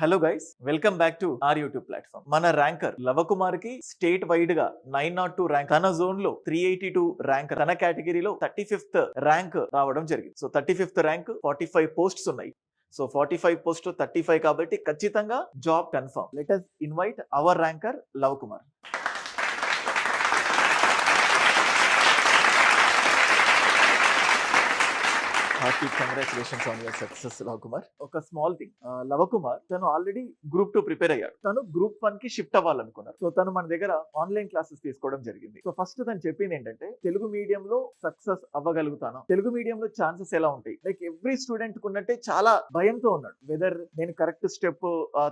Hello guys, welcome back to our YouTube platform. మన ranker Lavakumar కి state wide గా 902 rank, తన జోన్ లో 382 ర్యాంక్, తన కేటగిరీలో 35th ర్యాంక్ రావడం జరిగింది. సో 35th ర్యాంక్, 45 పోస్ట్స్ ఉన్నాయి. సో 45 పోస్ట్ 35 కాబట్టి ఖచ్చితంగా job confirm. Let us invite our ranker Lavakumar. Hearty congratulations on your success Lavakumar. ఒక స్మాల్ థింగ్, లవకుమార్ తను ఆల్రెడీ గ్రూప్ 2 ప్రిపేర్ అయ్యాడు. తను గ్రూప్ 1 కి షిఫ్ట్ అవ్వాలనుకున్నారు. సో తను మన దగ్గర ఆన్లైన్ క్లాసెస్ తీసుకోవడం జరిగింది. సో ఫస్ట్ తను చెప్పింది ఏంటంటే, తెలుగు మీడియం లో సక్సెస్ అవ్వగలుగుతాను, తెలుగు మీడియం లో ఛాన్సెస్ ఎలా ఉంటాయి. లైక్ ఎవ్రీ స్టూడెంట్ కున్నట్టే చాలా భయంతో ఉన్నాడు. వెదర్ నేను కరెక్ట్ స్టెప్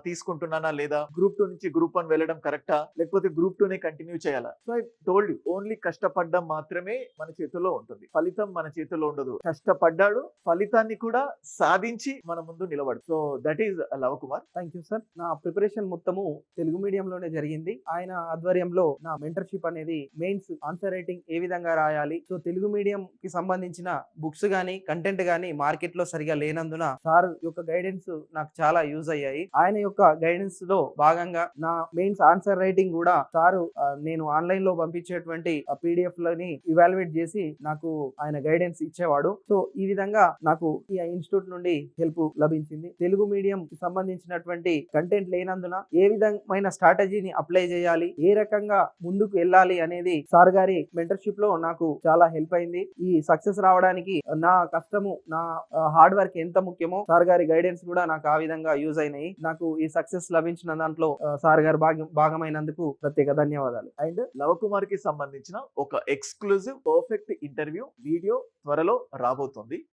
తీసుకుంటున్నానా లేదా, గ్రూప్ 2 నుంచి గ్రూప్ 1 వెళ్ళడం కరెక్టా, లేకపోతే గ్రూప్ 2 నే కంటిన్యూ చేయాలా. So I told you, only కష్టపడడం మాత్రమే మన చేతుల్లో ఉంటుంది, ఫలితం మన చేతుల్లో ఉండదు. కష్టపడ్డాడు, ఫలితాన్ని కూడా సాధించి మన ముందు నిలబడు. So that is Lavakumar. Thank you sir. నా ప్రిపరేషన్ మొత్తము తెలుగు మీడియం లోనే జరిగింది. ఆయన ఆధ్వర్యంలో నా మెంటర్షిప్ అనేది మెయిన్స్ ఆన్సర్ రైటింగ్ ఏ విధంగా రాయాలి, సో తెలుగు మీడియం కి సంబంధించిన బుక్స్ గానీ కంటెంట్ గానీ మార్కెట్ లో సరిగా లేనందున సార్ యొక్క గైడెన్స్ నాకు చాలా యూజ్ అయ్యాయి. ఆయన యొక్క గైడెన్స్ లో భాగంగా నా మెయిన్స్ ఆన్సర్ రైటింగ్ కూడా సారు నేను ఆన్లైన్ లో పంపించేటువంటి పీడిఎఫ్ లని ఇవాల్యుయేట్ చేసి నాకు ఆయన గైడెన్స్ ఇచ్చేవాడు. సో ఈ విధంగా నాకు ఈ ఇన్స్టిట్యూట్ నుండి హెల్ప్ లభించింది. తెలుగు మీడియం కి సంబంధించినటువంటి కంటెంట్ లేనందున ఏ విధమైన స్ట్రాటజీని అప్లై చేయాలి, ఏ రకంగా ముందుకు వెళ్ళాలి అనేది సార్ గారి మెంటర్షిప్ లో నాకు చాలా హెల్ప్ అయింది. ఈ సక్సెస్ రావడానికి నా కష్టము, నా హార్డ్ వర్క్ ఎంత ముఖ్యమో సార్ గారి గైడెన్స్ కూడా నాకు ఆ విధంగా యూజ్ అయినాయి. నాకు ఈ సక్సెస్ లభించిన దాంట్లో సార్ గారు భాగమైనందుకు ప్రత్యేక ధన్యవాదాలు. అండ్ లవకుమార్ కి సంబంధించిన ఒక ఎక్స్క్లూజివ్ పర్ఫెక్ట్ ఇంటర్వ్యూ వీడియో త్వరలో రాబోతుంది.